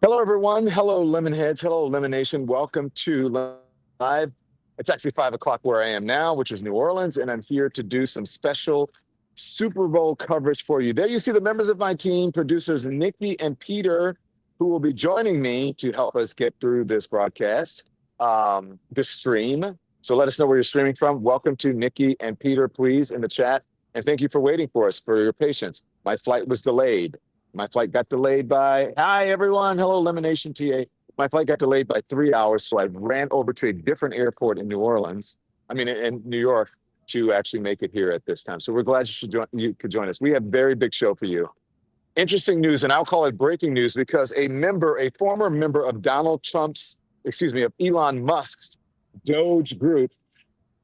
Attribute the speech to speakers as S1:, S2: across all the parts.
S1: Hello, everyone. Hello, Lemonheads. Hello, Lemonation. Welcome to Live. It's actually 5 o'clock where I am now, which is New Orleans, and I'm here to do some special Super Bowl coverage for you. There you see the members of my team, producers Nikki and Peter, who will be joining me to help us get through this broadcast, this stream. So let us know where you're streaming from. Welcome to Nikki and Peter, please, in the chat. And thank you for waiting for us, for your patience. My flight was delayed. My flight got delayed by, hi everyone, hello Lemonation TA. My flight got delayed by 3 hours, so I ran over to a different airport in in New York, to actually make it here at this time. So we're glad you could join us. We have a very big show for you. Interesting news, and I'll call it breaking news, because a former member of of Elon Musk's Doge group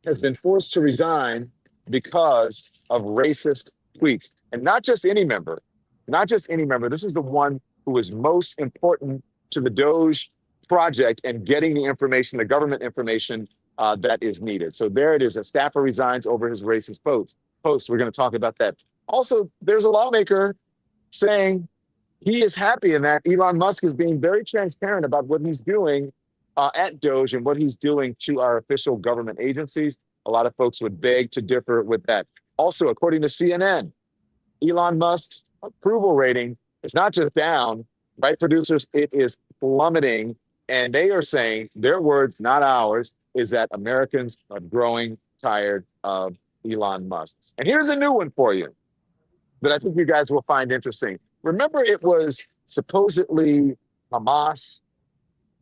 S1: has been forced to resign because of racist tweets. And not just any member. This is the one who is most important to the Doge project and getting the information, the government information that is needed. So there it is. A staffer resigns over his racist post. We're going to talk about that. Also, there's a lawmaker saying he is happy in that Elon Musk is being very transparent about what he's doing at Doge and what he's doing to our official government agencies. A lot of folks would beg to differ with that. Also, according to CNN, Elon Musk's approval rating is not just down, right, producers? It is plummeting. And they are saying, their words, not ours, is that Americans are growing tired of Elon Musk. And here's a new one for you that I think you guys will find interesting. Remember, it was supposedly Hamas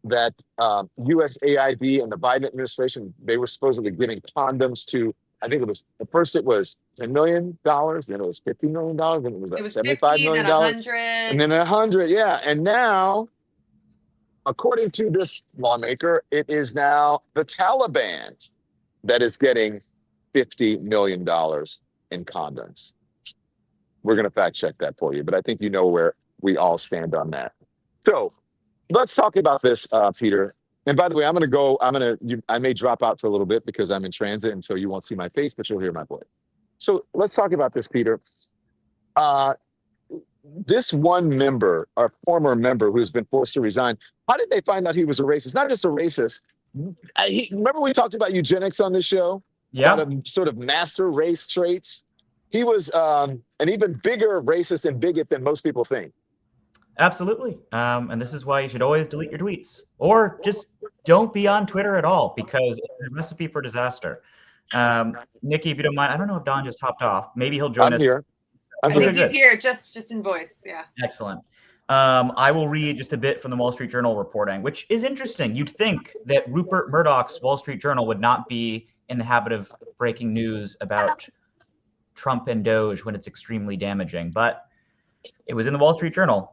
S1: that USAID and the Biden administration, they were supposedly giving condoms to, I think at first it was $10 million, then it was $50 million, then it was $75 million, and then 100, yeah. And now, according to this lawmaker, it is now the Taliban that is getting $50 million in condoms. We're going to fact check that for you, but I think you know where we all stand on that. So let's talk about this, Peter. And by the way, I may drop out for a little bit because I'm in transit, and so you won't see my face, but you'll hear my voice. So let's talk about this, Peter. This one member, our former member who's been forced to resign, how did they find out he was a racist? Not just a racist. Remember we talked about eugenics on this show?
S2: Yeah.
S1: About sort of master race traits. He was an even bigger racist and bigot than most people think.
S2: Absolutely. And this is why you should always delete your tweets, or just don't be on Twitter at all, because it's a recipe for disaster. Nikki, if you don't mind, I don't know if Don just hopped off. Maybe he'll join us.
S1: Here.
S3: I think he's here, just in voice. Yeah.
S2: Excellent. I will read just a bit from the Wall Street Journal reporting, which is interesting. You'd think that Rupert Murdoch's Wall Street Journal would not be in the habit of breaking news about Trump and Doge when it's extremely damaging, but it was in the Wall Street Journal.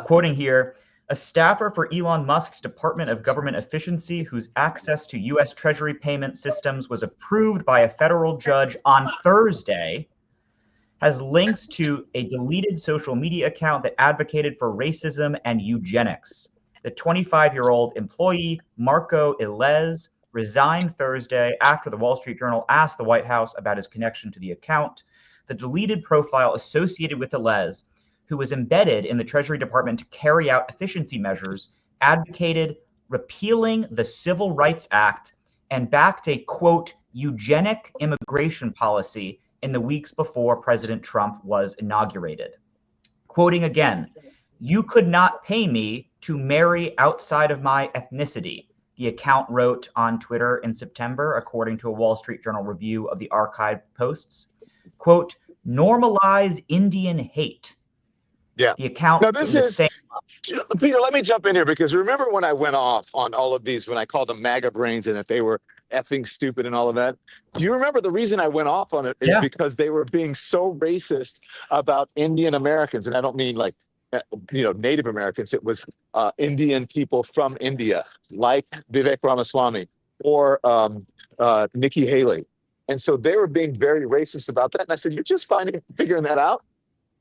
S2: Quoting here, a staffer for Elon Musk's Department of Government Efficiency, whose access to U.S. Treasury payment systems was approved by a federal judge on Thursday, has links to a deleted social media account that advocated for racism and eugenics. The 25-year-old employee, Marco Ilez, resigned Thursday after the Wall Street Journal asked the White House about his connection to the account. The deleted profile associated with Ilez, who was embedded in the Treasury Department to carry out efficiency measures, advocated repealing the Civil Rights Act and backed a, quote, eugenic immigration policy in the weeks before President Trump was inaugurated. Quoting again, "You could not pay me to marry outside of my ethnicity," the account wrote on Twitter in September, according to a Wall Street Journal review of the archived posts. Quote, "Normalize Indian hate."
S1: Yeah.
S2: The account.
S1: Now this is Peter. Let me jump in here, because remember when I went off on all of these, when I called them MAGA brains and that they were effing stupid and all of that? Do you remember the reason I went off on it is because they were being so racist about Indian Americans, and I don't mean like Native Americans. It was Indian people from India, like Vivek Ramaswamy or Nikki Haley, and so they were being very racist about that. And I said, "You're just figuring that out?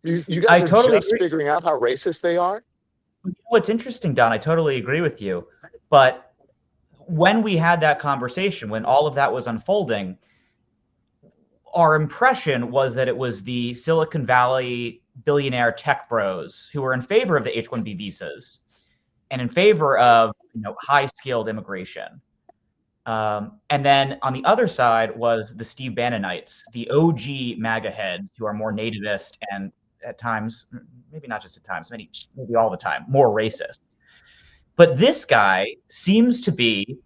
S1: You guys are totally just figuring out how racist they are?"
S2: What's interesting, Don, I totally agree with you. But when we had that conversation, when all of that was unfolding, our impression was that it was the Silicon Valley billionaire tech bros who were in favor of the H-1B visas and in favor of high-skilled immigration. And then on the other side was the Steve Bannonites, the OG MAGA heads who are more nativist and at times, maybe not just at times, maybe all the time, more racist. But this guy seems to be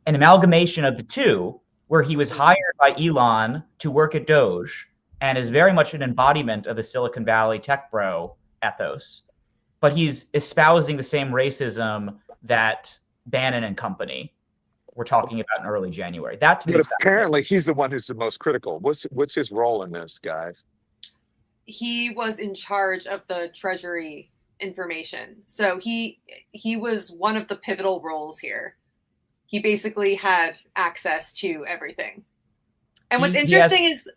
S2: an amalgamation of the two, where he was hired by Elon to work at Doge and is very much an embodiment of the Silicon Valley tech bro ethos. But he's espousing the same racism that Bannon and company were talking about in early January. That to me,
S1: but apparently he's the one who's the most critical. What's his role in this, guys?
S3: He was in charge of the Treasury information, so he was one of the pivotal roles here. He basically had access to everything. And what's interesting is,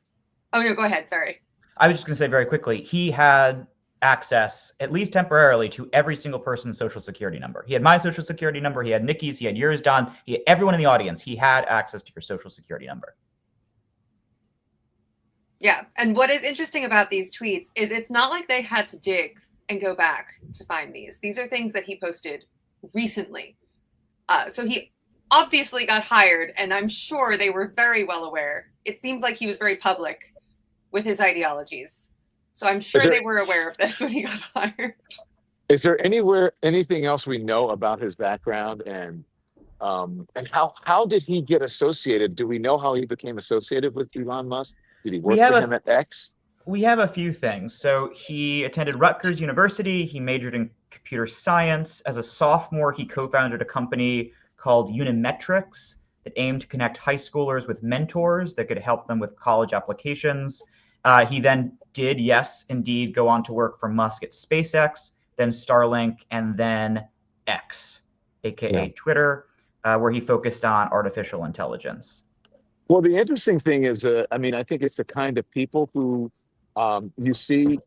S3: oh no, go ahead. Sorry.
S2: I was just going to say very quickly, he had access, at least temporarily, to every single person's social security number. He had my social security number. He had Nikki's. He had yours, Don. He had everyone in the audience. He had access to your social security number.
S3: Yeah. And what is interesting about these tweets is it's not like they had to dig and go back to find these. These are things that he posted recently. So he obviously got hired, and I'm sure they were very well aware. It seems like he was very public with his ideologies. So I'm sure they were aware of this when he got hired.
S1: Is there anything else we know about his background and how did he get associated? Do we know how he became associated with Elon Musk? Did he work for him at X?
S2: We have a few things. So he attended Rutgers University. He majored in computer science. As a sophomore, he co-founded a company called Unimetrics that aimed to connect high schoolers with mentors that could help them with college applications. He then did, yes, indeed, go on to work for Musk at SpaceX, then Starlink, and then X, aka Twitter, where he focused on artificial intelligence.
S1: Well, the interesting thing is, I think it's the kind of people who you see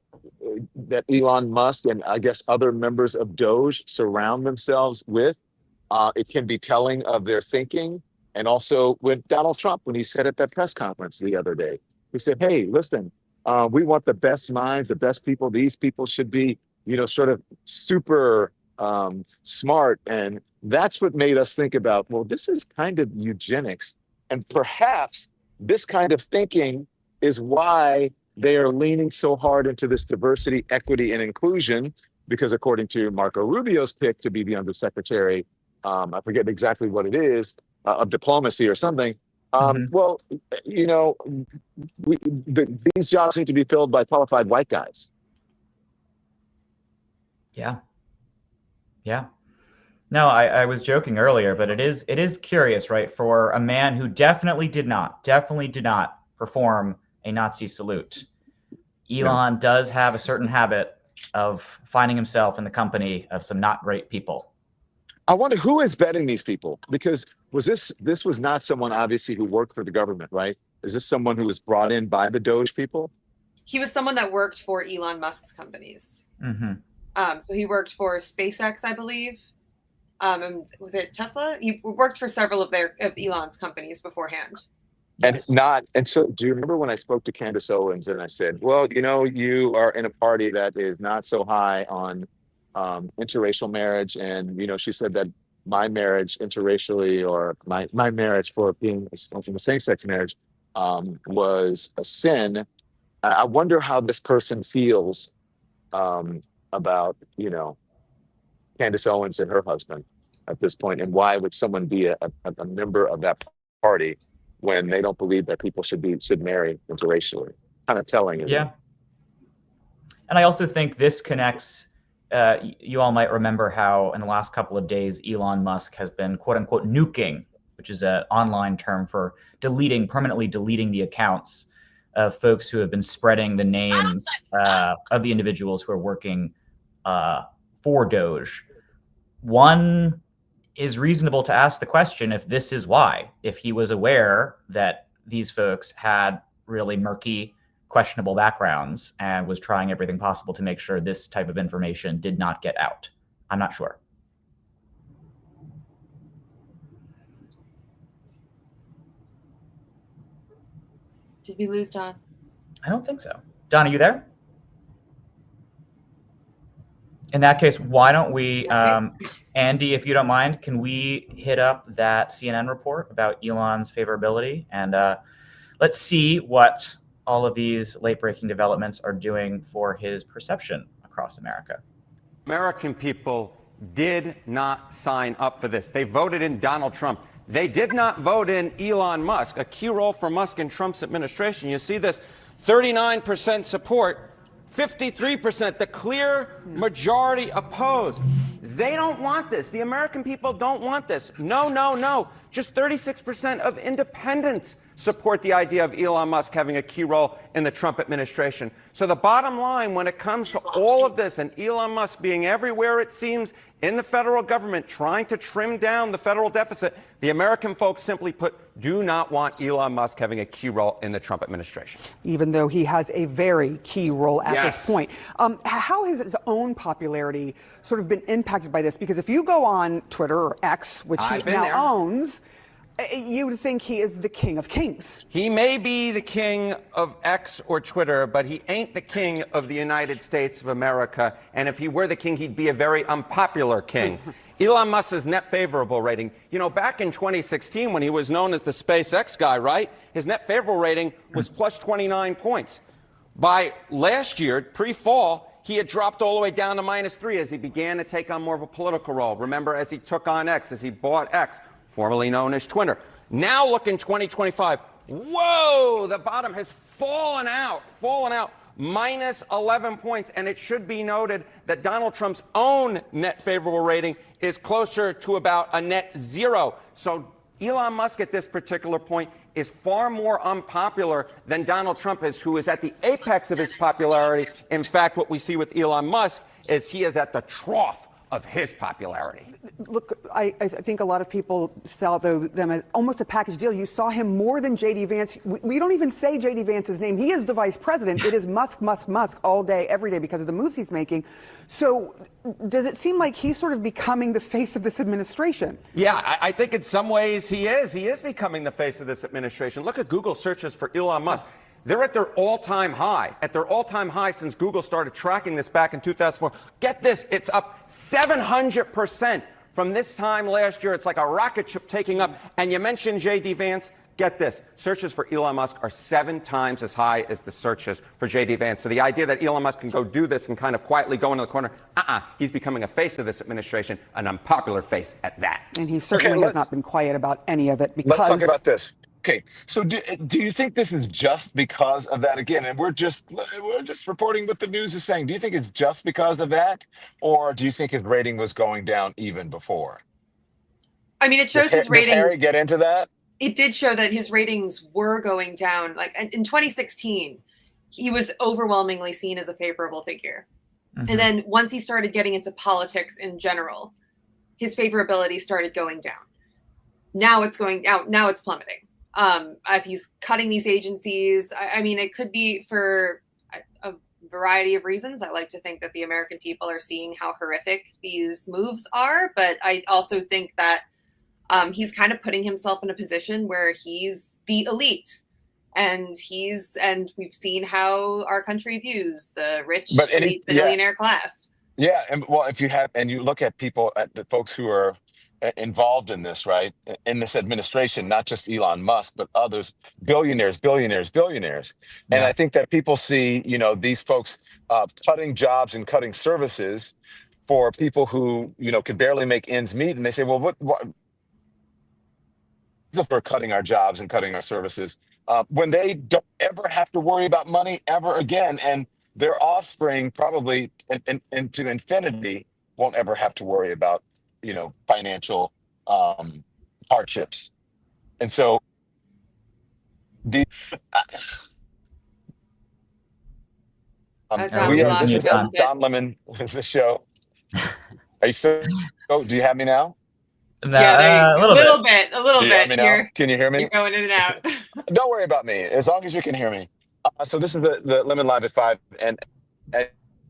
S1: that Elon Musk and I guess other members of Doge surround themselves with. It can be telling of their thinking. And also with Donald Trump, when he said at that press conference the other day, he said, hey, listen, we want the best minds, the best people. These people should be, sort of super smart. And that's what made us think about, well, this is kind of eugenics. And perhaps this kind of thinking is why they are leaning so hard into this diversity, equity, and inclusion, because according to Marco Rubio's pick to be the undersecretary, I forget exactly what it is, of diplomacy or something. Well, these jobs need to be filled by qualified white guys.
S2: Yeah. No, I was joking earlier, but it is curious, right? For a man who definitely did not perform a Nazi salute, Elon does have a certain habit of finding himself in the company of some not great people.
S1: I wonder who is vetting these people, because this was not someone obviously who worked for the government, right? Is this someone who was brought in by the Doge people?
S3: He was someone that worked for Elon Musk's companies. So he worked for SpaceX, I believe. And was it Tesla? He worked for several of Elon's companies beforehand.
S1: And so do you remember when I spoke to Candace Owens and I said, well, you are in a party that is not so high on interracial marriage, and she said that my marriage interracially, or my marriage for being from a same-sex marriage, was a sin. I wonder how this person feels about Candace Owens and her husband at this point, and why would someone be a member of that party when they don't believe that people should marry interracially? Kind of telling.
S2: Yeah. And I also think this connects. You all might remember how in the last couple of days, Elon Musk has been quote unquote nuking, which is an online term for permanently deleting the accounts of folks who have been spreading the names of the individuals who are working for Doge. One is reasonable to ask the question if this is why, if he was aware that these folks had really murky, questionable backgrounds and was trying everything possible to make sure this type of information did not get out. I'm not sure.
S3: Did we lose Don?
S2: I don't think so. Don, are you there? In that case, why don't we, Andy, if you don't mind, can we hit up that CNN report about Elon's favorability? And let's see what all of these late-breaking developments are doing for his perception across America.
S4: American people did not sign up for this. They voted in Donald Trump. They did not vote in Elon Musk, a key role for Musk in Trump's administration. You see this 39% support, 53%, the clear majority opposed. They don't want this. The American people don't want this. No, no, no. Just 36% of independents support the idea of Elon Musk having a key role in the Trump administration. So the bottom line, when it comes to all of this and Elon Musk being everywhere, it seems, in the federal government, trying to trim down the federal deficit, the American folks, simply put, do not want Elon Musk having a key role in the Trump administration.
S5: Even though he has a very key role at this point. How has his own popularity sort of been impacted by this? Because if you go on Twitter or X, which he now owns, you would think he is the king of kings.
S4: He may be the king of X or Twitter, but he ain't the king of the United States of America. And if he were the king, he'd be a very unpopular king. Elon Musk's net favorable rating, you know, back in 2016 when he was known as the SpaceX guy, right? His net favorable rating was plus 29 points. By last year, pre-fall, he had dropped all the way down to -3 as he began to take on more of a political role. Remember, as he took on X, as he bought X, formerly known as Twitter. Now look in 2025. Whoa, the bottom has fallen out, minus 11 points. And it should be noted that Donald Trump's own net favorable rating is closer to about a net 0. So Elon Musk at this particular point is far more unpopular than Donald Trump is, who is at the apex of his popularity. In fact, what we see with Elon Musk is he is at the trough of his popularity.
S5: Look, I think a lot of people saw them as almost a package deal. You saw him more than J.D. Vance. We don't even say J.D. Vance's name. He is the vice president. It is Musk, Musk, Musk all day, every day because of the moves he's making. So does it seem like he's sort of becoming the face of this administration?
S4: Yeah, I think in some ways he is. He is becoming the face of this administration. Look at Google searches for Elon Musk. They're at their all-time high since Google started tracking this back in 2004. Get this, it's up 700% from this time last year. It's like a rocket ship taking up. And you mentioned J.D. Vance. Get this, searches for Elon Musk are 7 times as high as the searches for J.D. Vance. So the idea that Elon Musk can go do this and kind of quietly go into the corner, he's becoming a face of this administration, an unpopular face at that.
S5: And he certainly has not been quiet about any of it because...
S1: Let's talk about this. Okay, so do you think this is just because of that again? And we're just reporting what the news is saying. Do you think it's just because of that, or do you think his rating was going down even before?
S3: I mean, it shows his rating.
S1: Does Harry get into that?
S3: It did show that his ratings were going down. Like in 2016, he was overwhelmingly seen as a favorable figure, and then once he started getting into politics in general, his favorability started going down. Now it's going out. Now it's plummeting. As he's cutting these agencies. I mean, it could be for a variety of reasons. I like to think that the American people are seeing how horrific these moves are, but I also think that he's kind of putting himself in a position where he's the elite, and we've seen how our country views the rich, elite, billionaire class.
S1: Yeah, and well, if you look at people, at the folks who are involved in this, right? In this administration, not just Elon Musk, but others, billionaires. And I think that people see, these folks cutting jobs and cutting services for people who, could barely make ends meet. And they say, well, what if we're cutting our jobs and cutting our services when they don't ever have to worry about money ever again? And their offspring probably into infinity won't ever have to worry about financial hardships. And so
S3: John,
S1: this is Don Lemon. This is the show. Are you still? Oh, do you have me now?
S2: Yeah,
S3: a little bit.
S1: Here. Can you hear me?
S3: You're going in and out.
S1: Don't worry about me, as long as you can hear me. So this is the Lemon Live at 5, and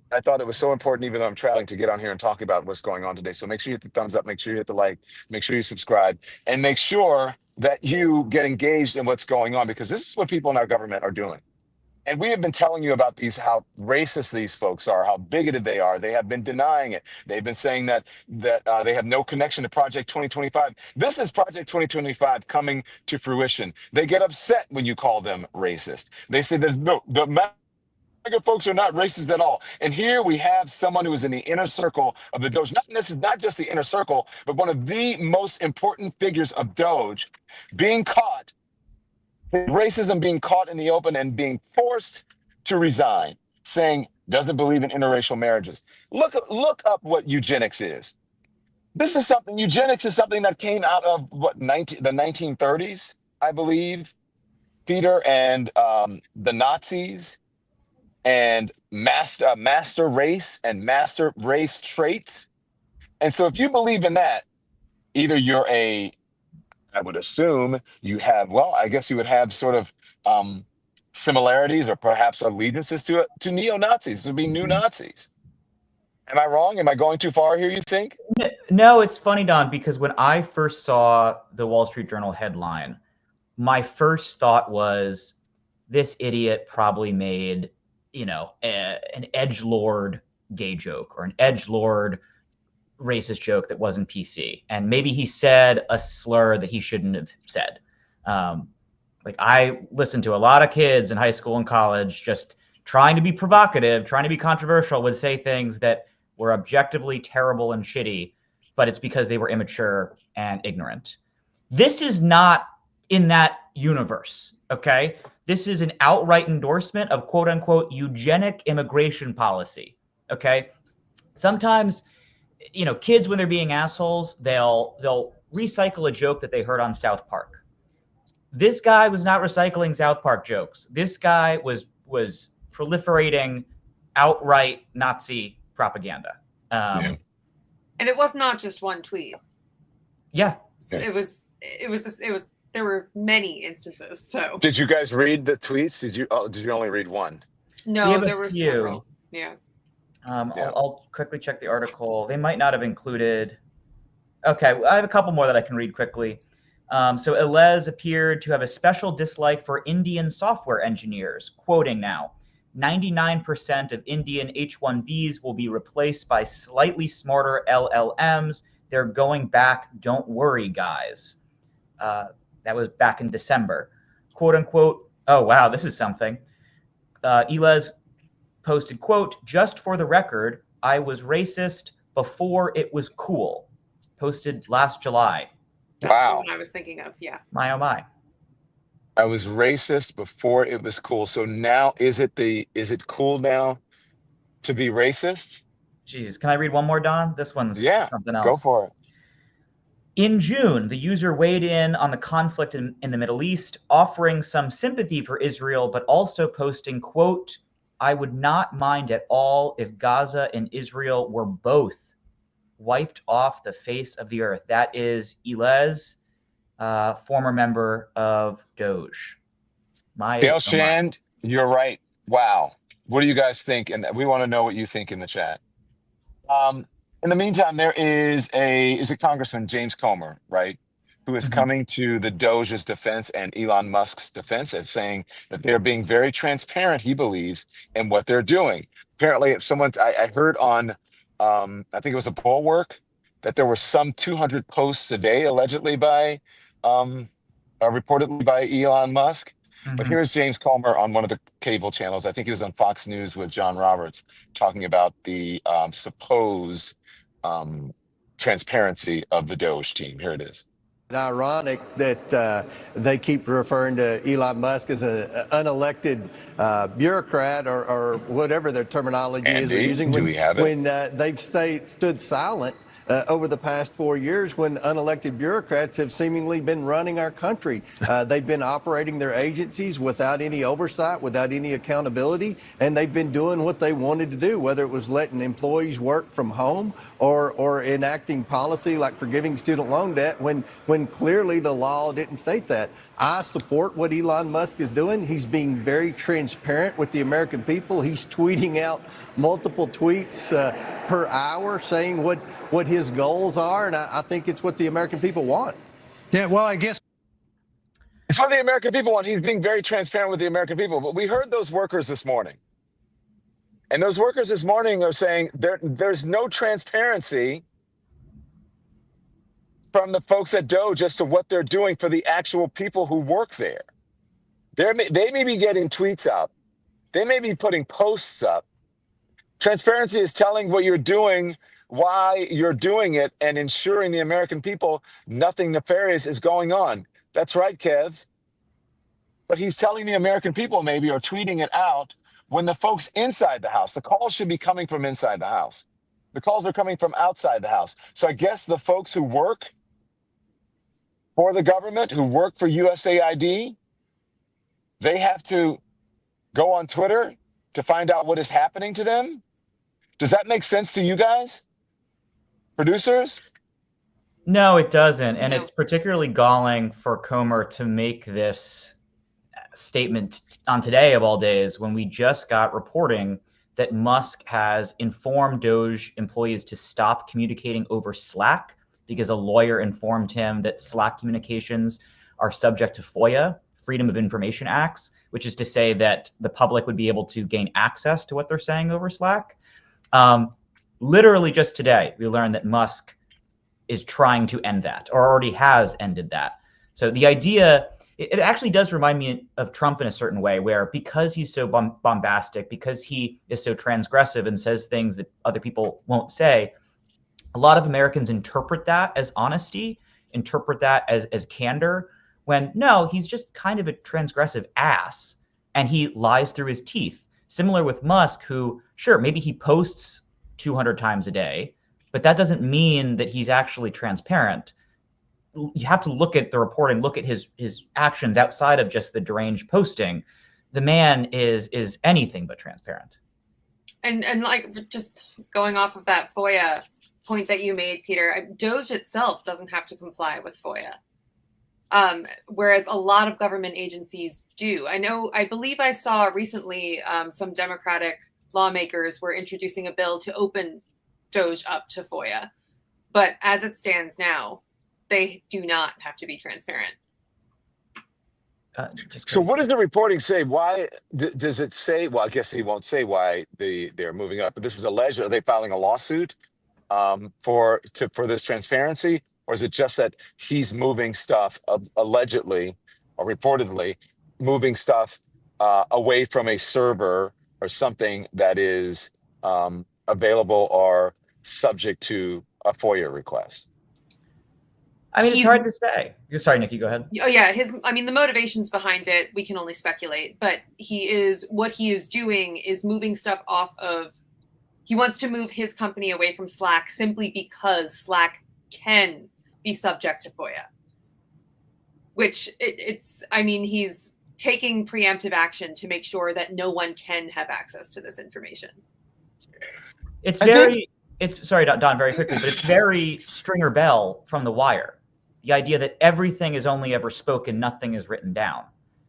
S1: I thought it was so important, even though I'm traveling, to get on here and talk about what's going on today. So make sure you hit the thumbs up, make sure you hit the like, make sure you subscribe, and make sure that you get engaged in what's going on, because this is what people in our government are doing. And we have been telling you about how racist these folks are, how bigoted they are. They have been denying it. They've been saying that they have no connection to Project 2025. This is Project 2025 coming to fruition. They get upset when you call them racist. They say the MAGA folks are not racist at all. And here we have someone who is in the inner circle of the Doge. This is not just the inner circle, but one of the most important figures of Doge being caught. Racism being caught in the open and being forced to resign, saying doesn't believe in interracial marriages. Look up what eugenics is. Eugenics is something that came out of the 1930s, I believe, Peter, and the Nazis and master race and master race traits. And so if you believe in that, either I would assume you have, I guess you would have sort of similarities or perhaps allegiances to neo-Nazis, to be new Nazis. Am I wrong? Am I going too far here, you think?
S2: No, it's funny, Don, because when I first saw the Wall Street Journal headline, my first thought was this idiot probably made, an edgelord gay joke or an edgelord racist joke that wasn't PC, and maybe he said a slur that he shouldn't have said. I listened to a lot of kids in high school and college just trying to be provocative, trying to be controversial, would say things that were objectively terrible and shitty, but it's because they were immature and ignorant. This is not in that universe, okay? This is an outright endorsement of quote unquote eugenic immigration policy, okay? Sometimes kids, when they're being assholes, they'll recycle a joke that they heard on South Park. This guy was not recycling South Park jokes. This guy was proliferating outright Nazi propaganda.
S3: And it was not just one tweet.
S2: Yeah.
S3: It was there were many instances. So
S1: did you guys read the tweets? Did you only read one?
S3: No, there were several. Yeah.
S2: I'll quickly check the article. They might not have included. Okay, I have a couple more that I can read quickly. So Elez appeared to have a special dislike for Indian software engineers, quoting now, 99% of Indian H-1Bs will be replaced by slightly smarter LLMs. They're going back. Don't worry, guys. That was back in December. Quote unquote. Oh, wow, this is something. Elez posted, quote, just for the record, I was racist before it was cool. Posted last July.
S3: That's the one I was thinking of, yeah.
S2: My oh my.
S1: I was racist before it was cool. So now is it cool now to be racist?
S2: Jesus, can I read one more, Don? This one's something else.
S1: Go for it.
S2: In June, the user weighed in on the conflict in the Middle East, offering some sympathy for Israel, but also posting, quote, I would not mind at all if Gaza and Israel were both wiped off the face of the earth. That is Elez, former member of Doge.
S1: Dale Shand, you're right. Wow. What do you guys think? And we want to know what you think in the chat. In the meantime, there is a Congressman, James Comer, right, who is coming to the Doge's defense and Elon Musk's defense as saying that they're being very transparent, he believes, in what they're doing. Apparently, if I heard on, I think it was a Bulwark, that there were some 200 posts a day allegedly reportedly by Elon Musk. But here's James Comer on one of the cable channels. I think he was on Fox News with John Roberts talking about the supposed transparency of the Doge team. Here it is.
S6: Ironic that they keep referring to Elon Musk as an unelected bureaucrat or whatever their terminology is they're using. When they've stood silent over the past 4 years when unelected bureaucrats have seemingly been running our country. They've been operating their agencies without any oversight, without any accountability, and they've been doing what they wanted to do, whether it was letting employees work from home or enacting policy like forgiving student loan debt when clearly the law didn't state that. I support what Elon Musk is doing. He's being very transparent with the American people. He's tweeting out multiple tweets per hour saying what his goals are, and I think it's what the American people want.
S7: Yeah, well, I guess.
S1: It's what the American people want. He's being very transparent with the American people. But we heard those workers this morning. And those workers this morning are saying there's no transparency from the folks at Doge as to what they're doing for the actual people who work there. They may be getting tweets up. They may be putting posts up. Transparency is telling what you're doing, why you're doing it, and ensuring the American people nothing nefarious is going on. That's right, Kev. But he's telling the American people maybe, or tweeting it out, when the folks inside the house, the calls should be coming from inside the house. The calls are coming from outside the house. So I guess the folks who work for the government, who work for USAID, they have to go on Twitter to find out what is happening to them. Does that make sense to you guys? Producers?
S2: No, it doesn't. And
S3: No.
S2: It's particularly galling for Comer to make this statement on today of all days, when we just got reporting that Musk has informed Doge employees to stop communicating over Slack because a lawyer informed him that Slack communications are subject to FOIA, Freedom of Information Acts, which is to say that the public would be able to gain access to what they're saying over Slack. Literally just today, we learned that Musk is trying to end that, or already has ended that. So the idea, it actually does remind me of Trump in a certain way, where because he's so bombastic, because he is so transgressive and says things that other people won't say, a lot of Americans interpret that as honesty, interpret that as candor, when no, he's just kind of a transgressive ass, and he lies through his teeth. Similar with Musk, who, sure, maybe he posts 200 times a day, but that doesn't mean that he's actually transparent. You have to look at the reporting, look at his actions outside of just the deranged posting. The man is anything but transparent.
S3: And like, just going off of that FOIA point that you made, Peter, Doge itself doesn't have to comply with FOIA. Whereas a lot of government agencies do. I believe I saw recently some Democratic lawmakers were introducing a bill to open Doge up to FOIA. But as it stands now, they do not have to be transparent.
S1: So what does the reporting say? Why does it say, well, I guess he won't say why they're moving up, but this is alleged. Are they filing a lawsuit for this transparency? Or is it just that he's moving stuff allegedly or reportedly moving stuff away from a server or something that is available or subject to a FOIA request?
S2: I mean, it's hard to say. Sorry, Nikki, go ahead.
S3: Oh yeah, the motivations behind it, we can only speculate, but what he is doing is moving stuff off of, he wants to move his company away from Slack simply because Slack can be subject to FOIA. Which he's taking preemptive action to make sure that no one can have access to this information.
S2: Sorry, Don, very quickly, but it's very Stringer Bell from The Wire. The idea that everything is only ever spoken, nothing is written down.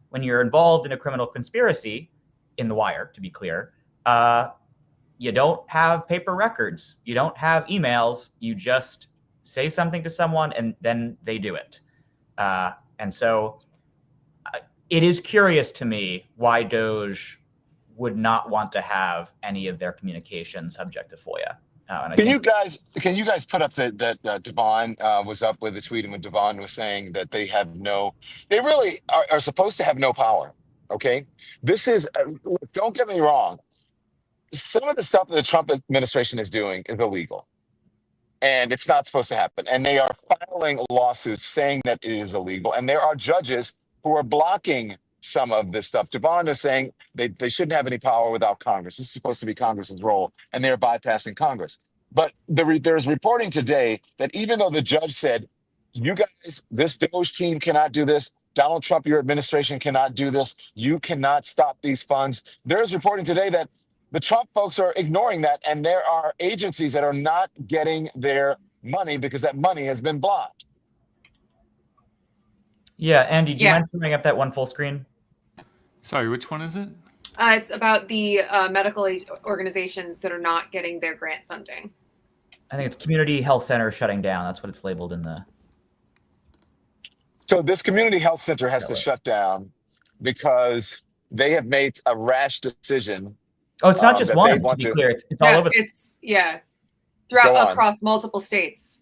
S2: When you're involved in a criminal conspiracy, in The Wire, to be clear, you don't have paper records. You don't have emails. You just say something to someone and then they do it. And so it is curious to me why Doge would not want to have any of their communication subject to FOIA. Can you guys put up that Devon was up with a tweet, and when Devon was saying that they really are supposed to have no power. Okay, this is don't get me wrong. Some of the stuff that the Trump administration is doing is illegal, and it's not supposed to happen. And they are filing lawsuits saying that it is illegal, and there are judges who are blocking some of this stuff. Devon is saying they shouldn't have any power without Congress. This is supposed to be Congress's role, and they're bypassing Congress. But there's reporting today that even though the judge said, you guys, this Doge team cannot do this, Donald Trump, your administration cannot do this, you cannot stop these funds. There's reporting today that the Trump folks are ignoring that, and there are agencies that are not getting their money because that money has been blocked. Yeah, Andy, do you mind bringing up that one full screen?
S7: Sorry, which one is it?
S3: It's about the medical organizations that are not getting their grant funding.
S2: I think it's community health centers shutting down. That's what it's labeled in the...
S1: So this community health center has to shut down because they have made a rash decision.
S2: Oh, it's not just
S1: that
S2: one,
S1: they
S2: to
S1: want
S2: be
S1: to.
S2: clear. It's all over.
S3: It's
S1: Go
S3: throughout
S1: on.
S3: across multiple states.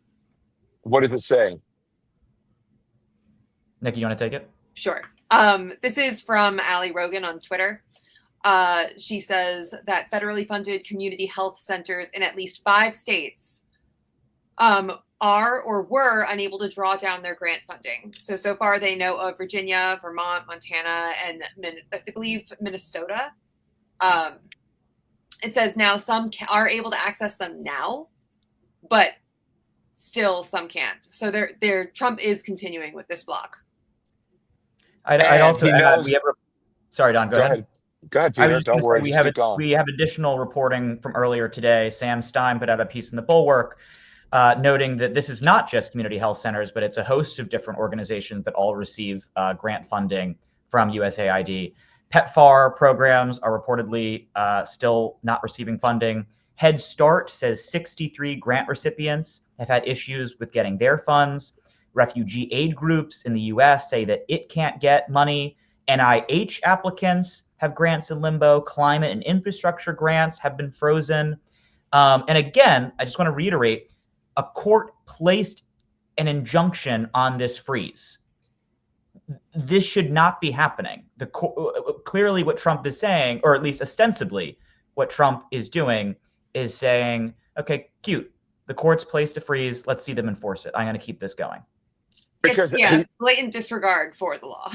S1: What does it say?
S2: Nikki, you want to take it?
S3: Sure. This is from Allie Rogan on Twitter. She says that federally funded community health centers in at least 5 states are or were unable to draw down their grant funding. So far they know of Virginia, Vermont, Montana, and I believe Minnesota. It says now some are able to access them now, but still some can't. So Trump is continuing with this block.
S2: I'd also add, sorry, Don, go ahead.
S1: Go ahead, Peter. Don't worry.
S2: We have additional reporting from earlier today. Sam Stein put out a piece in the Bulwark noting that this is not just community health centers, but it's a host of different organizations that all receive grant funding from USAID. PEPFAR programs are reportedly still not receiving funding. Head Start says 63 grant recipients have had issues with getting their funds. Refugee aid groups in the US say that it can't get money. NIH applicants have grants in limbo. Climate and infrastructure grants have been frozen. And again, I just want to reiterate, a court placed an injunction on this freeze. This should not be happening. Clearly what Trump is saying, or at least ostensibly what Trump is doing, is saying, okay, cute. The court's placed a freeze. Let's see them enforce it. I'm going to keep this going.
S1: Because
S3: blatant disregard for the law.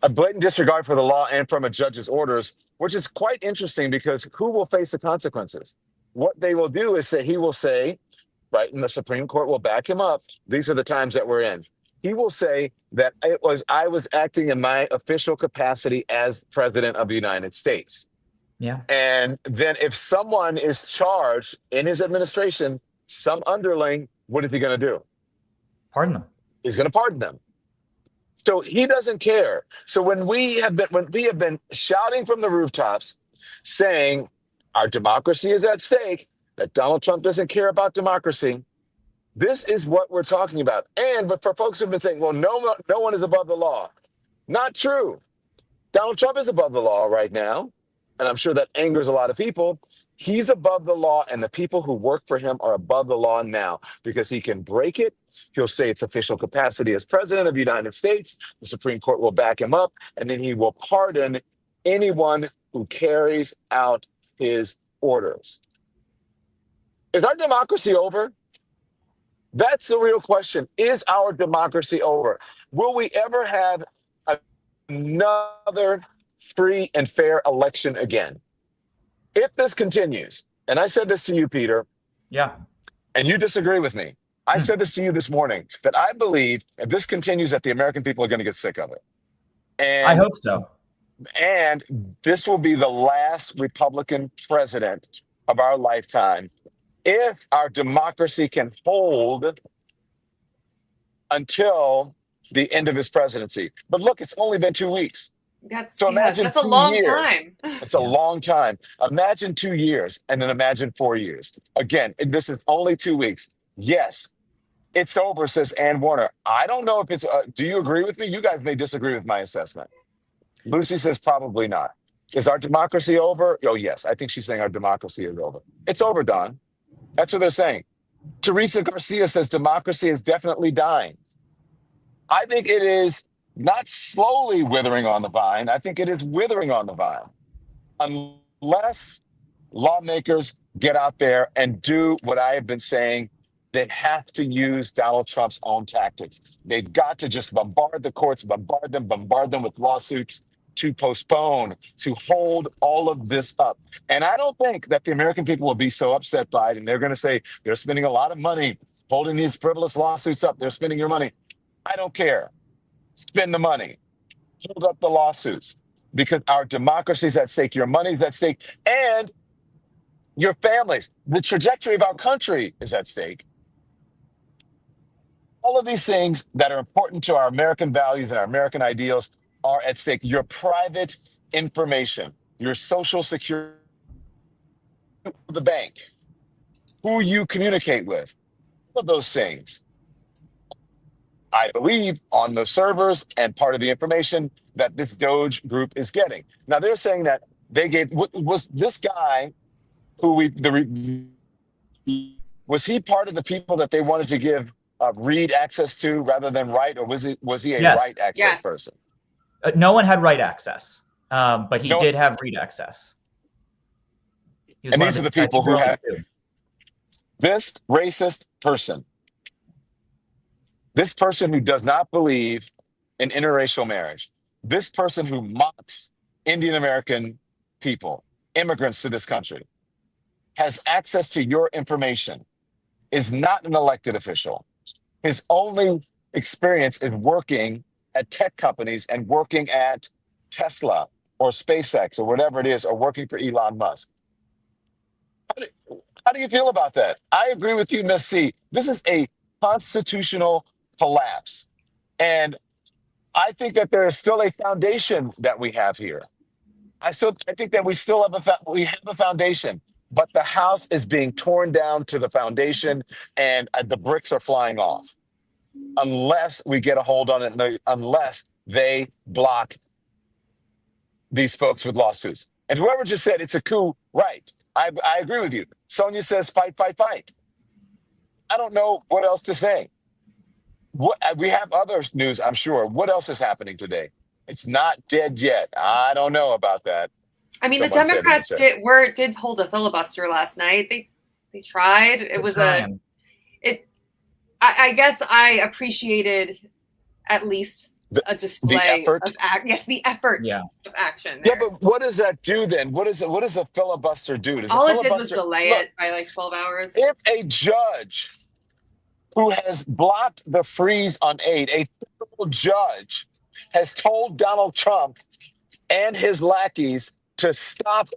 S1: A blatant disregard for the law and from a judge's orders, which is quite interesting because who will face the consequences? What they will do is he will say, right, and the Supreme Court will back him up. These are the times that we're in. He will say that I was acting in my official capacity as president of the United States.
S2: Yeah.
S1: And then if someone is charged in his administration, some underling, what is he going to do?
S2: Pardon them.
S1: He's going to pardon them. So he doesn't care. So when we have been shouting from the rooftops, saying our democracy is at stake, that Donald Trump doesn't care about democracy, this is what we're talking about. But for folks who've been saying, well, no one is above the law. Not true. Donald Trump is above the law right now. And I'm sure that angers a lot of people. He's above the law, and the people who work for him are above the law now because he can break it. He'll say it's official capacity as president of the United States. The Supreme Court will back him up, and then he will pardon anyone who carries out his orders. Is our democracy over? That's the real question. Is our democracy over? Will we ever have another free and fair election again? If this continues, and I said this to you, Peter,
S2: yeah,
S1: and you disagree with me. I said this to you this morning, that I believe if this continues, that the American people are going to get sick of it. And
S2: I hope so.
S1: And this will be the last Republican president of our lifetime. If our democracy can hold until the end of his presidency. But look, it's only been 2 weeks.
S3: That's
S1: imagine
S3: a long time.
S1: It's a long time. Imagine 2 years and then imagine 4 years. Again, this is only 2 weeks. Yes, it's over, says Ann Warner. I don't know if it's, do you agree with me? You guys may disagree with my assessment. Lucy says probably not. Is our democracy over? Oh, yes. I think she's saying our democracy is over. It's over, Don. That's what they're saying. Teresa Garcia says democracy is definitely dying. I think it is not slowly withering on the vine. I think it is withering on the vine. Unless lawmakers get out there and do what I have been saying, they have to use Donald Trump's own tactics. They've got to just bombard the courts, bombard them with lawsuits to postpone, to hold all of this up. And I don't think that the American people will be so upset by it. And they're going to say they're spending a lot of money holding these frivolous lawsuits up. They're spending your money. I don't care. Spend the money. Hold up the lawsuits because our democracy is at stake. Your money is at stake. And your families, the trajectory of our country is at stake. All of these things that are important to our American values and our American ideals are at stake. Your private information, your social security, the bank, who you communicate with, all of those things I believe, on the servers and part of the information that this Doge group is getting. Now they're saying that they gave was this guy who was he part of the people that they wanted to give read access to rather than write, or was he a
S2: Yes.
S1: write access person?
S2: No one had write access, but he did have read access.
S1: And these are the people who have this racist person. This person who does not believe in interracial marriage. This person who mocks Indian American people, immigrants to this country, has access to your information, is not an elected official. His only experience is working at tech companies and working at Tesla or SpaceX or whatever it is, or working for Elon Musk. How do you feel about that? I agree with you, Miss C. This is a constitutional collapse. And I think that there is still a foundation that we have here. I think that we still have a foundation, but the house is being torn down to the foundation, and the bricks are flying off. Unless we get a hold on it, unless they block these folks with lawsuits. And whoever just said it's a coup, right? I agree with you. Sonia says fight, fight, fight. I don't know what else to say. We have other news, I'm sure. What else is happening today? It's not dead yet. I don't know about that.
S3: I mean, the Democrats did hold a filibuster last night. They tried. It was I guess I appreciated at least a display of the effort of action there.
S1: Yeah, but what does that do then? What does a filibuster do?
S3: All it did was delay it by like 12 hours.
S1: If a judge who has blocked the freeze on aid, a federal judge, has told Donald Trump and his lackeys to stop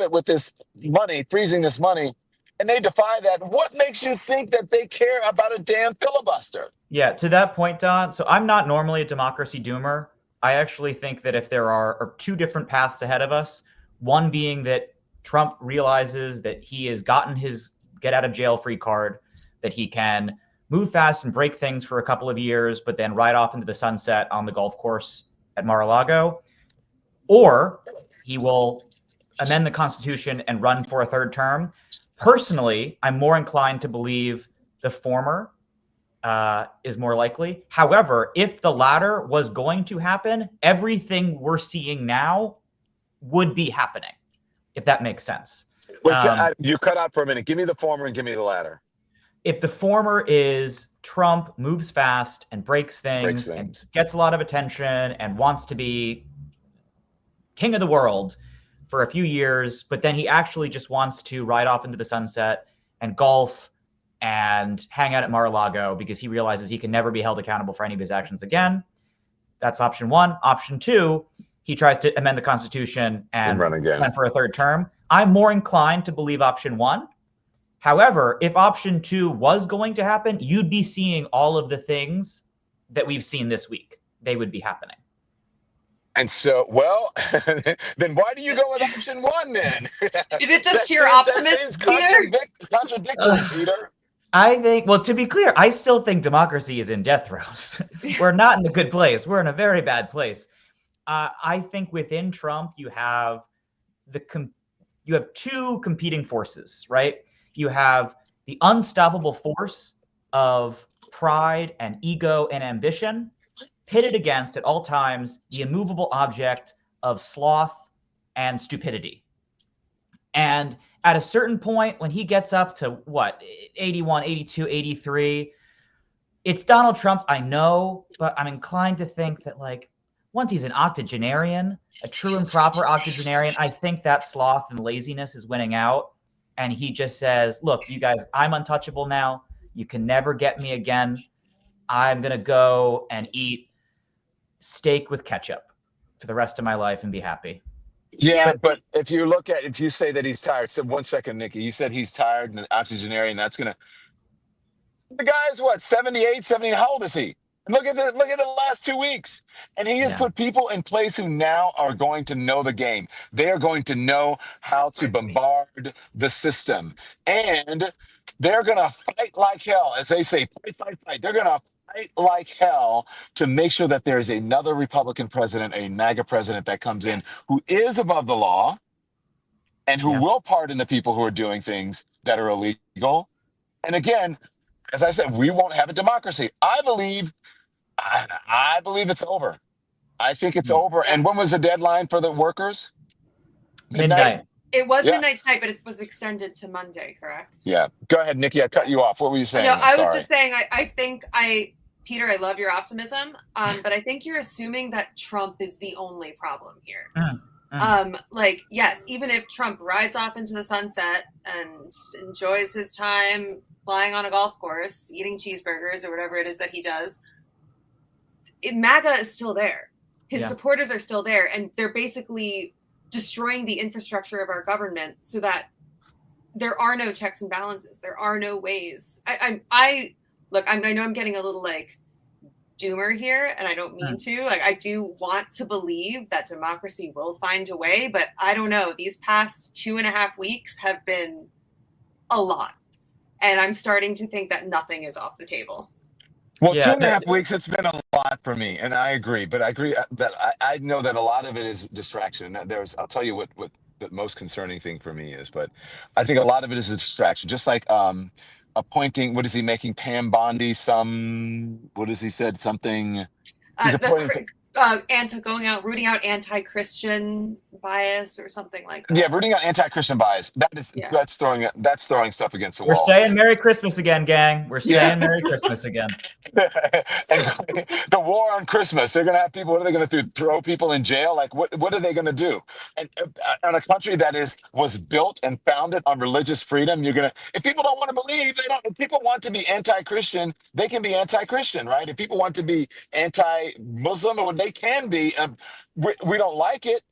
S1: it with this money, freezing this money, and they defy that, what makes you think that they care about a damn filibuster?
S2: Yeah, to that point, Don, so I'm not normally a democracy doomer. I actually think that if there are two different paths ahead of us, one being that Trump realizes that he has gotten his get-out-of-jail-free card, that he can move fast and break things for a couple of years, but then ride off into the sunset on the golf course at Mar-a-Lago, or he will amend the Constitution and run for a third term. Personally, I'm more inclined to believe the former is more likely. However, if the latter was going to happen, everything we're seeing now would be happening, if that makes sense.
S1: Wait, you cut out for a minute. Give me the former and give me the latter.
S2: If the former is Trump moves fast and breaks things and gets a lot of attention and wants to be king of the world for a few years, but then he actually just wants to ride off into the sunset and golf and hang out at Mar-a-Lago because he realizes he can never be held accountable for any of his actions again. That's option one. Option two, he tries to amend the Constitution and run again for a third term. I'm more inclined to believe option one. However, if option two was going to happen, you'd be seeing all of the things that we've seen this week. They would be happening.
S1: And so, well, then why do you go with option one then?
S3: Is it just sheer optimism, Peter?
S1: Contradictory, Peter.
S2: I think, well, to be clear, I still think democracy is in death throes. We're not in a good place. We're in a very bad place. I think within Trump, you have two competing forces, right? You have the unstoppable force of pride and ego and ambition, pitted against at all times the immovable object of sloth and stupidity. And at a certain point, when he gets up to 81, 82, 83, it's Donald Trump, I know, but I'm inclined to think that once he's an octogenarian, a true and proper octogenarian, I think that sloth and laziness is winning out. And he just says, look, you guys, I'm untouchable now. You can never get me again. I'm going to go and eat steak with ketchup for the rest of my life and be happy.
S1: Yeah, but if you say that he's tired, so 1 second, Nikki, you said he's tired and octogenarian, that's going to, the guy's 78, 70, how old is he? Look at the last 2 weeks. And he has put people in place who now are going to know the game. They are going to know how to bombard the system. And they're going to fight like hell. As they say, fight, fight, fight. They're going to fight like hell to make sure that there's another Republican president, a MAGA president that comes in who is above the law and who will pardon the people who are doing things that are illegal. And again, as I said, we won't have a democracy. I believe it's over. I think it's over. And when was the deadline for the workers?
S2: Midnight.
S3: It was midnight tonight, but it was extended to Monday, correct?
S1: Yeah. Go ahead, Nikki. I cut you off. What were you saying?
S3: No, I was just saying, Peter, I love your optimism, but I think you're assuming that Trump is the only problem here. Like, yes, even if Trump rides off into the sunset and enjoys his time flying on a golf course, eating cheeseburgers or whatever it is that he does, MAGA is still there. His supporters are still there, and they're basically destroying the infrastructure of our government so that there are no checks and balances. There are no ways. I know I'm getting a little like doomer here, and I don't mean to. Like, I do want to believe that democracy will find a way, but I don't know. These past 2.5 weeks have been a lot, and I'm starting to think that nothing is off the table.
S1: Well, 2.5 weeks, it's been a lot for me, and I agree. But I agree that I know that a lot of it is distraction. I'll tell you what the most concerning thing for me is, but I think a lot of it is a distraction. Just like appointing, what is he making Pam Bondi something? He's appointing
S3: rooting out anti-Christian bias or something like that.
S1: Yeah, rooting out anti-Christian bias. That's throwing stuff against the wall.
S2: We're saying Merry Christmas again, gang. We're saying Merry Christmas again.
S1: And the war on Christmas. They're gonna have people. What are they gonna do? Throw people in jail? Like what are they gonna do? And on a country that was built and founded on religious freedom, if people don't want to believe, they don't. If people want to be anti-Christian, they can be anti-Christian, right? If people want to be anti-Muslim, or they can be. We don't like it,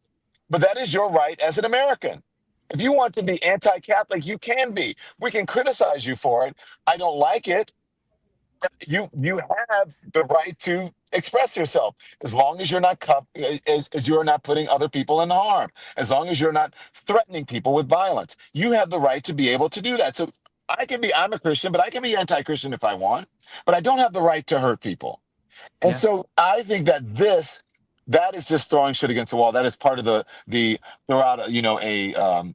S1: but that is your right as an American. If you want to be anti-Catholic, you can be. We can criticize you for it. I don't like it. You have the right to express yourself, as long as you're not as you're not putting other people in harm, as long as you're not threatening people with violence. You have the right to be able to do that. So I'm a Christian, but I can be anti-Christian if I want, but I don't have the right to hurt people. And so I think that is just throwing shit against the wall. That is part of the throw out a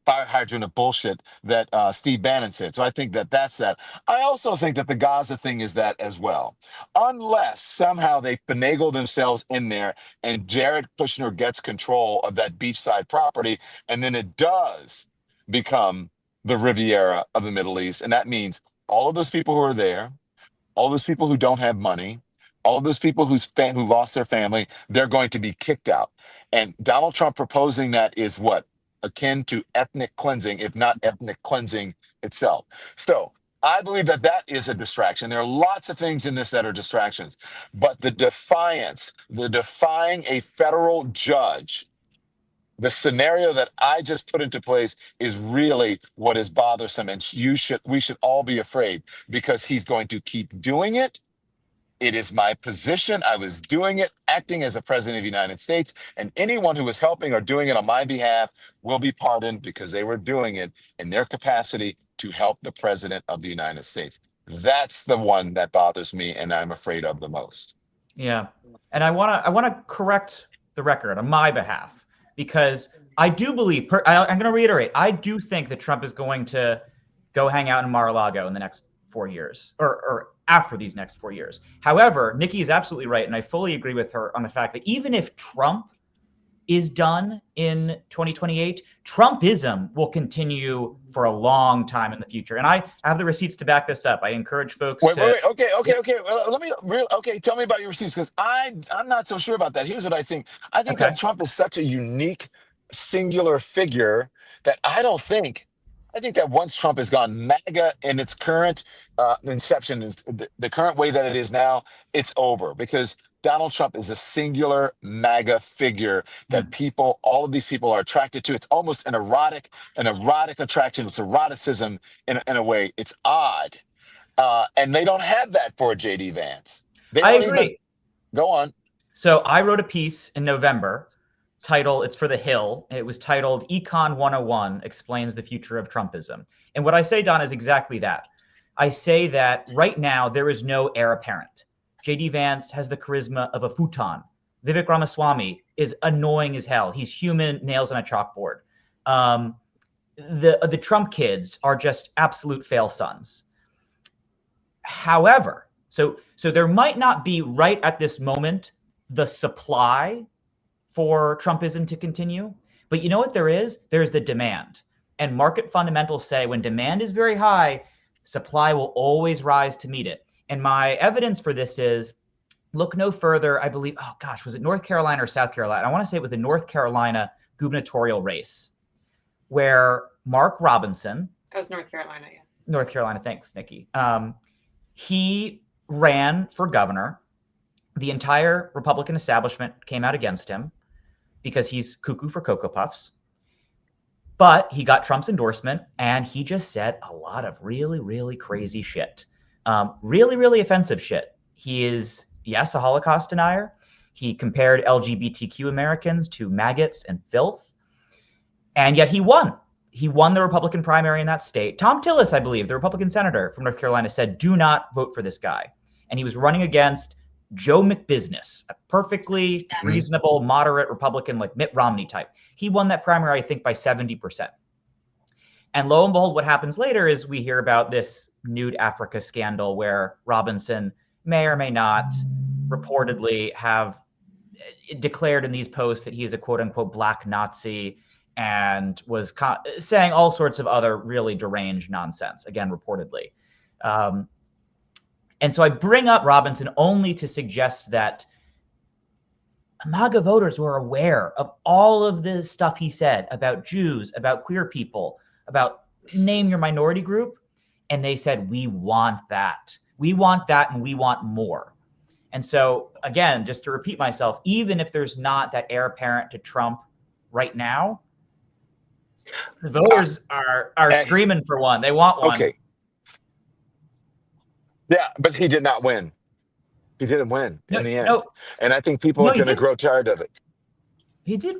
S1: fire hydrant of bullshit that Steve Bannon said. So I think that's that. I also think that the Gaza thing is that as well. Unless somehow they finagle themselves in there and Jared Kushner gets control of that beachside property, and then it does become the Riviera of the Middle East. And that means all of those people who are there, all those people who don't have money, all of those people who lost their family, they're going to be kicked out. And Donald Trump proposing that is what? Akin to ethnic cleansing, if not ethnic cleansing itself. So I believe that is a distraction. There are lots of things in this that are distractions, but the defying a federal judge, the scenario that I just put into place is really what is bothersome, and we should all be afraid, because he's going to keep doing it. It is my position. I was doing it, acting as a president of the United States, and anyone who was helping or doing it on my behalf will be pardoned, because they were doing it in their capacity to help the president of the United States. That's the one that bothers me and I'm afraid of the most.
S2: Yeah. And I want to correct the record on my behalf, because I do believe, I'm going to reiterate, I do think that Trump is going to go hang out in Mar-a-Lago in the next 4 years, or after these next 4 years. However, Nikki is absolutely right, and I fully agree with her on the fact that even if Trump is done in 2028, Trumpism will continue for a long time in the future. And I have the receipts to back this up. I encourage folks
S1: Wait. Okay. Well, tell me about your receipts, because I'm not so sure about that. Here's what I think. I think that Trump is such a unique, singular figure that I think that once Trump is gone, MAGA in its current inception, is the current way that it is now, it's over, because Donald Trump is a singular MAGA figure that all of these people are attracted to. It's almost an erotic attraction. It's eroticism in a way. It's odd. And they don't have that for J.D. Vance.
S2: I agree.
S1: Go on.
S2: So I wrote a piece in November it's for The Hill. It was titled Econ 101 Explains the Future of Trumpism. And what I say, Don, is exactly that. I say that right now there is no heir apparent. J.D. Vance has the charisma of a futon. Vivek Ramaswamy is annoying as hell. He's human nails on a chalkboard. The Trump kids are just absolute fail sons. However, so there might not be right at this moment the supply for Trumpism to continue, but you know what there is? There's the demand. And market fundamentals say when demand is very high, supply will always rise to meet it. And my evidence for this is, look no further, I believe, oh gosh, was it North Carolina or South Carolina? I want to say it was the North Carolina gubernatorial race, where Mark Robinson.
S3: That was North Carolina, yeah.
S2: North Carolina, thanks, Nikki. He ran for governor. The entire Republican establishment came out against him because he's cuckoo for Cocoa Puffs. But he got Trump's endorsement, and he just said a lot of really, really crazy shit. Really, really offensive shit. He is, yes, a Holocaust denier. He compared LGBTQ Americans to maggots and filth. And yet he won. He won the Republican primary in that state. Tom Tillis, I believe, the Republican senator from North Carolina, said, do not vote for this guy. And he was running against Joe McBusiness, a perfectly reasonable, moderate Republican like Mitt Romney type. He won that primary, I think, by 70%. And lo and behold, what happens later is we hear about this nude Africa scandal where Robinson may or may not reportedly have declared in these posts that he is a quote unquote black Nazi and was saying all sorts of other really deranged nonsense, again, reportedly. And so I bring up Robinson only to suggest that MAGA voters were aware of all of the stuff he said about Jews, about queer people, about name your minority group. And they said, we want that. We want that and we want more. And so, again, just to repeat myself, even if there's not that heir apparent to Trump right now, the voters are screaming for one. They want one.
S1: Okay. Yeah, but he did not win. He didn't win in the end.
S2: No,
S1: and I think people are going to grow tired of it.
S2: He did.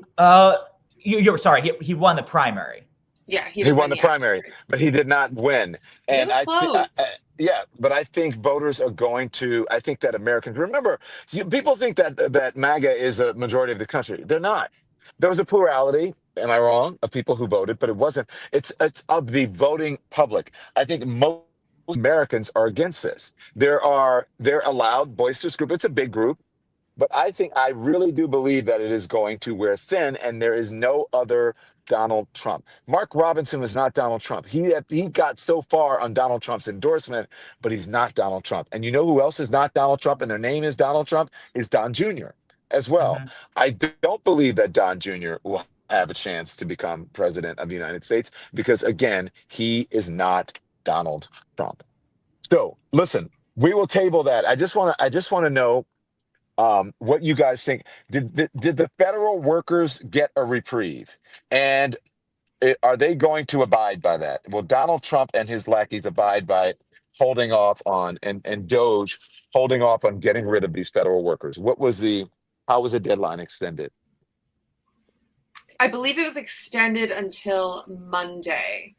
S2: You're sorry. He won the primary.
S3: Yeah,
S1: he won the primary, but he did not win. And
S3: it was close.
S1: Yeah, but I think voters are going to. I think that Americans remember. People think that MAGA is a majority of the country. They're not. There was a plurality. Am I wrong? Of people who voted, but it wasn't. It's of the voting public. I think most Americans are against this. They're a loud, boisterous group. It's a big group, but I really do believe that it is going to wear thin, and there is no other Donald Trump. Mark Robinson was not Donald Trump. He got so far on Donald Trump's endorsement, but he's not Donald Trump. And you know who else is not Donald Trump, and their name is Donald Trump? Is Don Jr. as well. Mm-hmm. I don't believe that Don Jr. will have a chance to become president of the United States because, again, he is not Donald Trump. So listen, we will table that. I just want to know what you guys think. Did the federal workers get a reprieve? And are they going to abide by that? Will Donald Trump and his lackeys abide by holding off on and Doge holding off on getting rid of these federal workers? How was the deadline extended?
S3: I believe it was extended until Monday.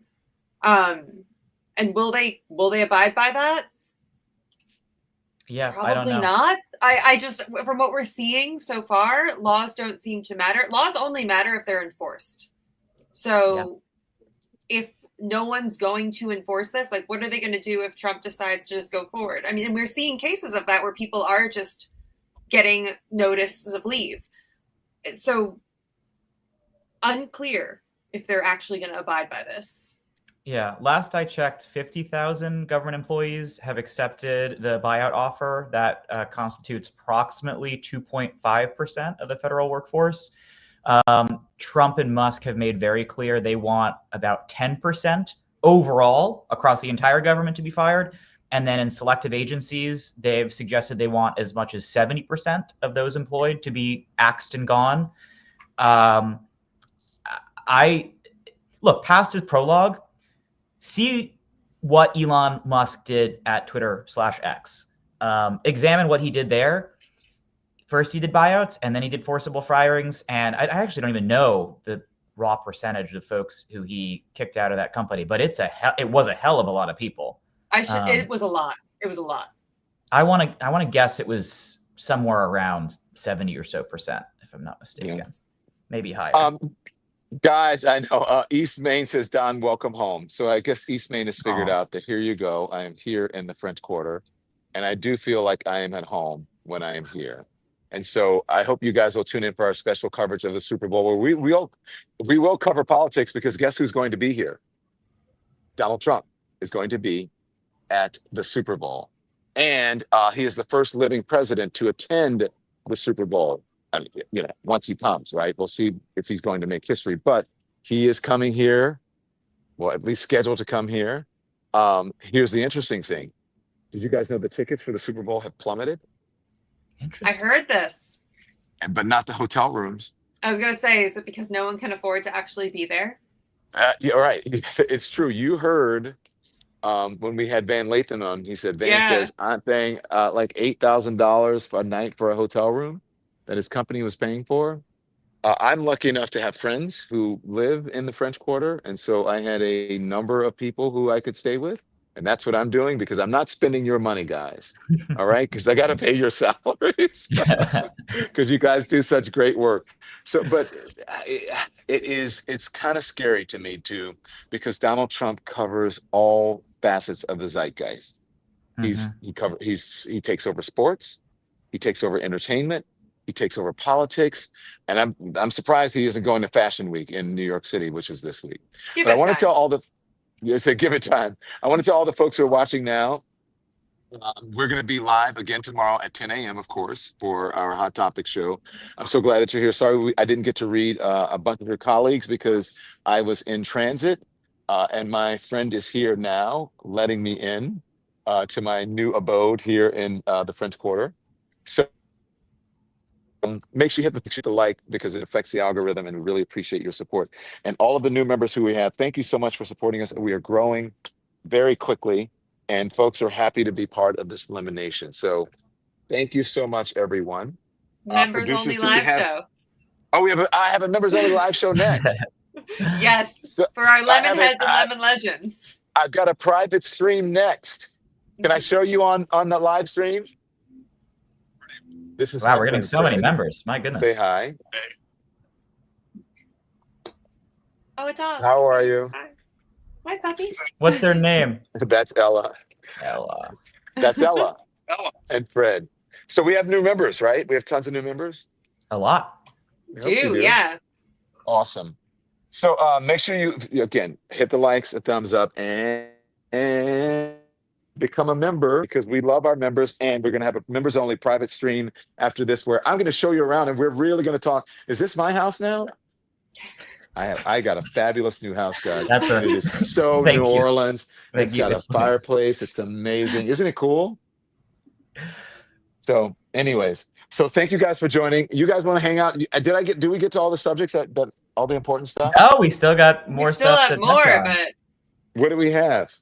S3: And will they abide by that?
S2: Yeah,
S3: probably
S2: I don't know.
S3: Not. I just, from what we're seeing so far, laws don't seem to matter. Laws only matter if they're enforced. So if no one's going to enforce this, like, what are they going to do if Trump decides to just go forward? I mean, and we're seeing cases of that where people are just getting notices of leave. So unclear if they're actually going to abide by this.
S2: Yeah, last I checked, 50,000 government employees have accepted the buyout offer. That constitutes approximately 2.5% of the federal workforce. Trump and Musk have made very clear they want about 10% overall across the entire government to be fired. And then in selective agencies, they've suggested they want as much as 70% of those employed to be axed and gone. Look, past his prologue, see what Elon Musk did at Twitter/X. Examine what he did there. First, he did buyouts, and then he did forcible firings. And I actually don't even know the raw percentage of folks who he kicked out of that company, but it was a hell of a lot of people.
S3: It was a lot. It was a lot.
S2: I want to guess it was somewhere around 70 or so %, if I'm not mistaken. Maybe higher.
S1: Guys, I know East Main says, Don, welcome home. So I guess East Main has figured out that here you go. I am here in the French Quarter, and I do feel like I am at home when I am here. And so I hope you guys will tune in for our special coverage of the Super Bowl, where we will cover politics, because guess who's going to be here? Donald Trump is going to be at the Super Bowl. And he is the first living president to attend the Super Bowl. I mean, once he comes, right? We'll see if he's going to make history. But he is coming here, well, at least scheduled to come here. Here's the interesting thing. Did you guys know the tickets for the Super Bowl have plummeted?
S3: I heard this.
S1: But not the hotel rooms.
S3: I was going to say, is it because no one can afford to actually be there?
S1: Yeah, right. It's true. You heard when we had Van Lathan on, he said, Van says, I'm paying like $8,000 a night for a hotel room that his company was paying for. I'm lucky enough to have friends who live in the French Quarter. And so I had a number of people who I could stay with. And that's what I'm doing, because I'm not spending your money, guys. All right? Because I got to pay your salaries, because you guys do such great work. So, but it's kind of scary to me too, because Donald Trump covers all facets of the zeitgeist. He takes over sports, he takes over entertainment, he takes over politics, and I'm surprised he isn't going to Fashion Week in New York City, which is this week. But I want to tell all the give it time. I want to tell all the folks who are watching now, we're going to be live again tomorrow at 10 a.m., of course, for our Hot Topic show. I'm so glad that you're here. Sorry, I didn't get to read a bunch of your colleagues because I was in transit, and my friend is here now, letting me in to my new abode here in the French Quarter. So make sure you hit the like, because it affects the algorithm, and we really appreciate your support. And all of the new members who we have, thank you so much for supporting us. We are growing very quickly, and folks are happy to be part of this elimination. So thank you so much, everyone.
S3: Members only live show.
S1: Oh, I have a members only live show next.
S3: Yes, so for our lemon heads and lemon legends.
S1: I've got a private stream next. Can I show you on the live stream? This is
S2: wow, we're getting so many members. My goodness.
S1: Say hi.
S3: Oh, a dog.
S1: How are you?
S3: Hi, puppy.
S2: What's their name?
S1: That's Ella.
S2: Ella.
S1: That's Ella. Ella and Fred. So we have new members, right? We have tons of new members.
S2: A lot.
S3: Do, yeah.
S1: Awesome. So make sure you again hit the likes, a thumbs up, and become a member, because we love our members, and we're going to have a members only private stream after this, where I'm going to show you around, and we're really going to talk. Is this my house now? I got a fabulous new house, guys. It is so New Orleans. It's got a fireplace. It's amazing. Isn't it cool? So anyways, so thank you guys for joining. You guys want to hang out? Did we get to all the subjects, that all the important stuff?
S2: Oh, we still got more stuff.
S3: But
S1: what do we have?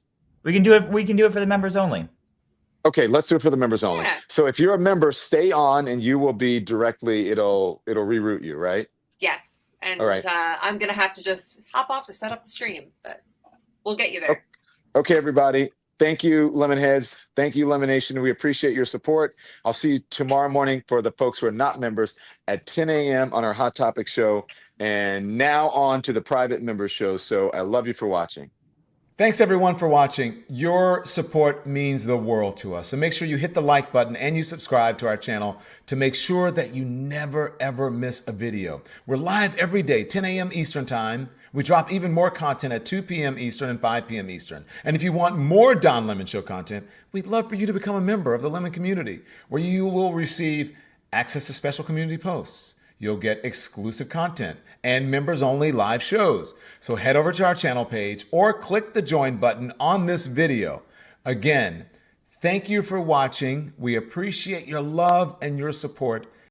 S2: We can do it for the members only.
S1: Okay, let's do it for the members only. Yeah. So if you're a member, stay on, and you will be directly, it'll reroute you, right?
S3: Yes. And
S1: all right.
S3: I'm going to have to just hop off to set up the stream, but we'll get you there.
S1: Okay, everybody. Thank you, Lemonheads. Thank you, Lemonation. We appreciate your support. I'll see you tomorrow morning for the folks who are not members at 10 a.m. on our Hot Topic show. And now on to the private members show. So I love you for watching.
S8: Thanks everyone for watching. Your support means the world to us. So make sure you hit the like button and you subscribe to our channel to make sure that you never ever miss a video. We're live every day, 10 a.m. Eastern time. We drop even more content at 2 p.m. Eastern and 5 p.m. Eastern. And if you want more Don Lemon Show content, we'd love for you to become a member of the Lemon community, where you will receive access to special community posts. You'll get exclusive content and members only live shows. So head over to our channel page or click the join button on this video. Again, thank you for watching. We appreciate your love and your support,